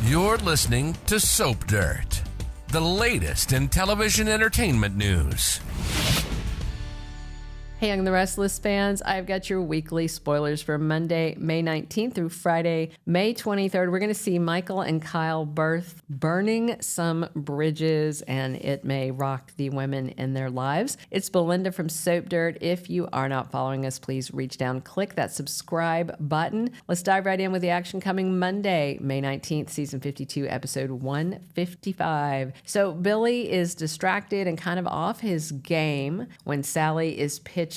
You're listening to Soap Dirt, the latest in television entertainment news. Hey, Young the Restless fans, I've got your weekly spoilers for Monday, May 19th through Friday, May 23rd. We're going to see Michael and Kyle burning some bridges, and it may rock the women in their lives. It's Belinda from Soap Dirt. If you are not following us, please reach down, click that subscribe button. Let's dive right in with the action coming Monday, May 19th, season 52, episode 155. So Billy is distracted and kind of off his game when Sally is pitching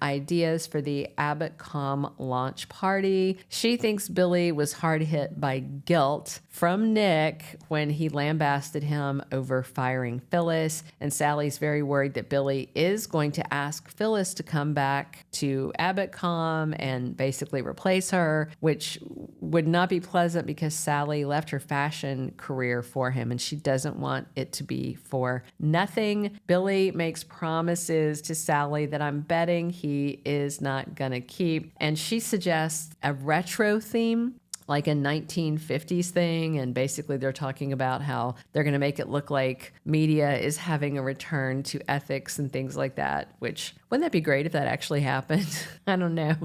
ideas for the Abbottcom launch party. She thinks Billy was hard hit by guilt from Nick when he lambasted him over firing Phyllis, and Sally's very worried that Billy is going to ask Phyllis to come back to Abbottcom and basically replace her, which would not be pleasant because Sally left her fashion career for him and she doesn't want it to be for nothing. Billy makes promises to Sally that I'm betting he is not gonna keep, and she suggests a retro theme, like a 1950s thing, and basically they're talking about how they're going to make it look like media is having a return to ethics and things like that, which wouldn't that be great if that actually happened? I don't know.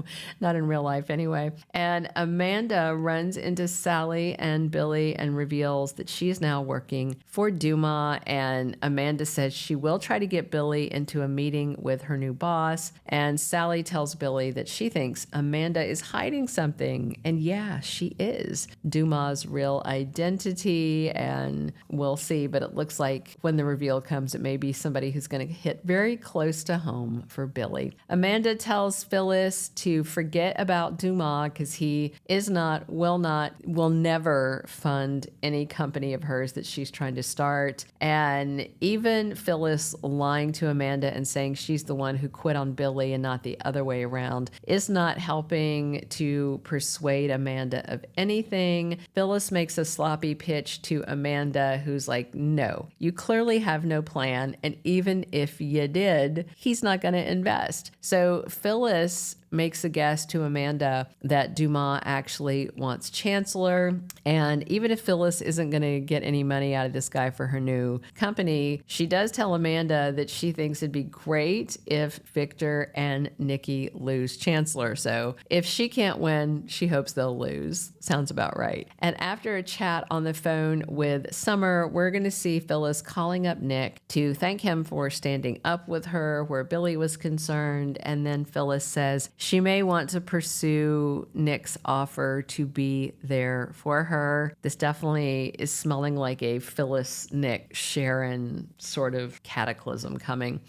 Not in real life anyway. And Amanda runs into Sally and Billy and reveals that she is now working for Duma, and Amanda says she will try to get Billy into a meeting with her new boss, and Sally tells Billy that she thinks Amanda is hiding something, and yeah, she is Duma's real identity, and we'll see, but it looks like when the reveal comes, it may be somebody who's going to hit very close to home for Billy. Amanda tells Phyllis to forget about Duma because he will never fund any company of hers that she's trying to start, and even Phyllis lying to Amanda and saying she's the one who quit on Billy and not the other way around is not helping to persuade Amanda of anything. Phyllis makes a sloppy pitch to Amanda, who's like, no, you clearly have no plan, and even if you did, he's not going to invest. So Phyllis makes a guess to Amanda that Duma actually wants Chancellor, and even if Phyllis isn't going to get any money out of this guy for her new company, she does tell Amanda that she thinks it'd be great if Victor and Nikki lose Chancellor. So if she can't win, she hopes they'll lose. Sounds about right. And after a chat on the phone with Summer, we're going to see Phyllis calling up Nick to thank him for standing up with her where Billy was concerned, and then Phyllis says she may want to pursue Nick's offer to be there for her. This definitely is smelling like a Phyllis, Nick, Sharon sort of cataclysm coming.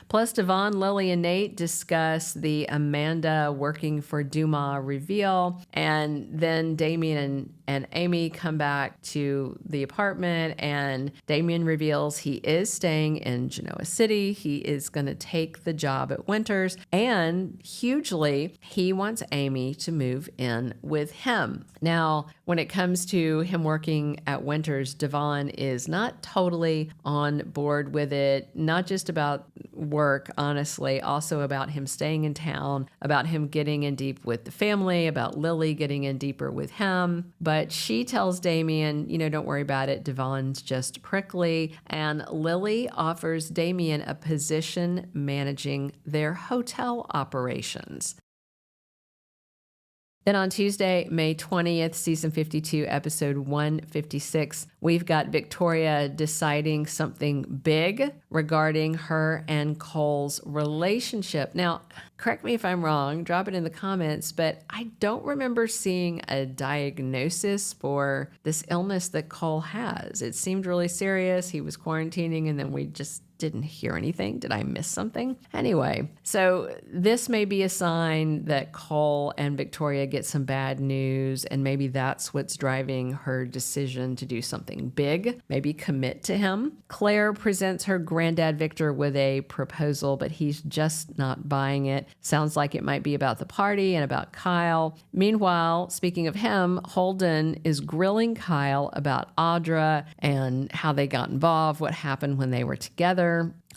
Plus, Devon, Lily, and Nate discuss the Amanda working for Duma reveal, and then Damian and Amy come back to the apartment, and Damian reveals he is staying in Genoa City. He is going to take the job at Winters, and hugely, he wants Amy to move in with him. Now, when it comes to him working at Winters, Devon is not totally on board with it, not just about work, honestly, also about him staying in town, about him getting in deep with the family, about Lily getting in deeper with him. But she tells Damian, don't worry about it. Devon's just prickly. And Lily offers Damian a position managing their hotel operations. Then on Tuesday, May 20th, season 52, episode 156, we've got Victoria deciding something big regarding her and Cole's relationship. Now, correct me if I'm wrong, drop it in the comments, but I don't remember seeing a diagnosis for this illness that Cole has. It seemed really serious. He was quarantining, and then we just didn't hear anything. Did I miss something? Anyway, so this may be a sign that Cole and Victoria get some bad news, and maybe that's what's driving her decision to do something big, maybe commit to him. Claire presents her granddad Victor with a proposal, but he's just not buying it. Sounds like it might be about the party and about Kyle. Meanwhile, speaking of him, Holden is grilling Kyle about Audra and how they got involved, what happened when they were together.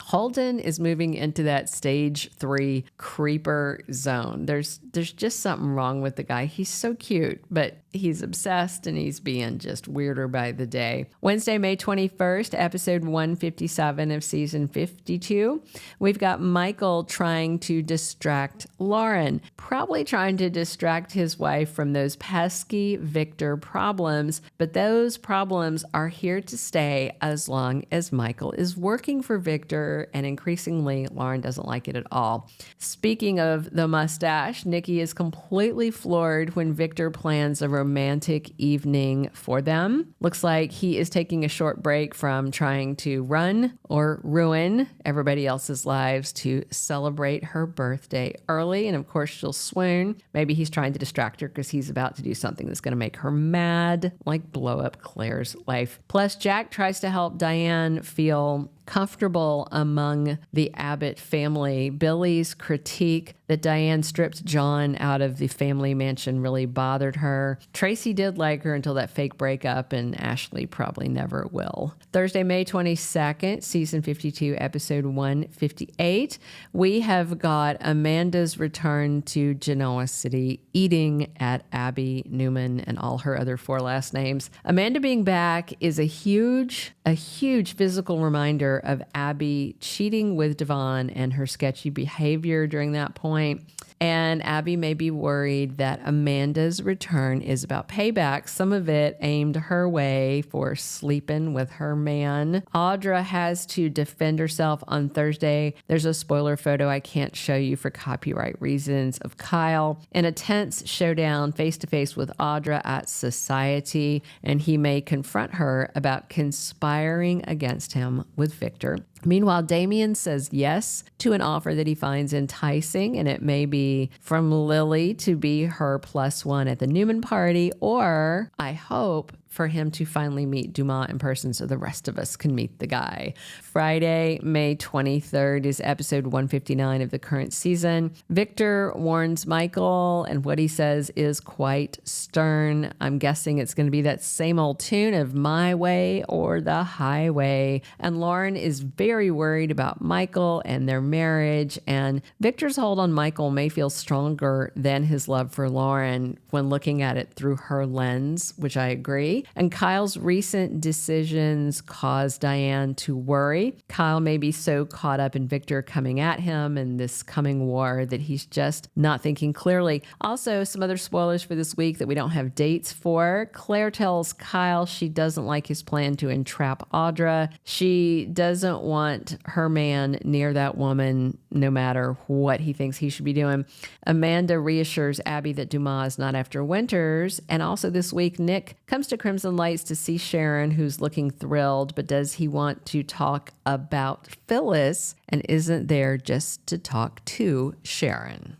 Holden is moving into that stage 3 creeper zone. There's just something wrong with the guy. He's so cute, but he's obsessed and he's being just weirder by the day. Wednesday, May 21st, episode 157 of season 52. We've got Michael trying to distract Lauren, probably trying to distract his wife from those pesky Victor problems, but those problems are here to stay as long as Michael is working for Victor, and increasingly, Lauren doesn't like it at all. Speaking of the mustache, Nikki is completely floored when Victor plans a romantic evening for them. Looks like he is taking a short break from trying to run or ruin everybody else's lives to celebrate her birthday early. And of course, she'll swoon. Maybe he's trying to distract her because he's about to do something that's going to make her mad, like blow up Claire's life. Plus, Jack tries to help Diane feel comfortable among the Abbott family. Billy's critique that Diane stripped John out of the family mansion really bothered her. Tracy did like her until that fake breakup, and Ashley probably never will. Thursday, May 22nd, season 52, episode 158. We have got Amanda's return to Genoa City, eating at Abby Newman and all her other 4 last names. Amanda being back is a huge physical reminder of Abby cheating with Devon and her sketchy behavior during that point. And Abby may be worried that Amanda's return is about payback, some of it aimed her way for sleeping with her man. Audra has to defend herself on Thursday. There's a spoiler photo I can't show you for copyright reasons of Kyle in a tense showdown face-to-face with Audra at Society, and he may confront her about conspiring against him with Victor. Meanwhile, Damian says yes to an offer that he finds enticing, and it may be from Lily to be her +1 at the Newman party, or I hope for him to finally meet Duma in person so the rest of us can meet the guy. Friday, May 23rd is episode 159 of the current season. Victor warns Michael, and what he says is quite stern. I'm guessing it's going to be that same old tune of My Way or the Highway. And Lauren is very worried about Michael and their marriage, and Victor's hold on Michael may feel stronger than his love for Lauren when looking at it through her lens, which I agree. And Kyle's recent decisions cause Diane to worry. Kyle may be so caught up in Victor coming at him and this coming war that he's just not thinking clearly. Also, some other spoilers for this week that we don't have dates for. Claire tells Kyle she doesn't like his plan to entrap Audra. She doesn't want her man near that woman no matter what he thinks he should be doing. Amanda reassures Abby that Dumas is not after Winters. And also this week, Nick comes to Crimson Lights to see Sharon, who's looking thrilled, but does he want to talk about Phyllis and isn't there just to talk to Sharon?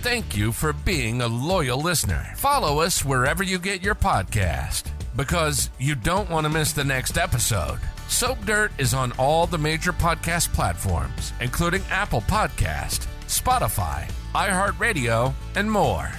Thank you for being a loyal listener. Follow us wherever you get your podcast, because you don't want to miss the next episode. Soap Dirt is on all the major podcast platforms, including Apple Podcast, Spotify, iHeartRadio, and more.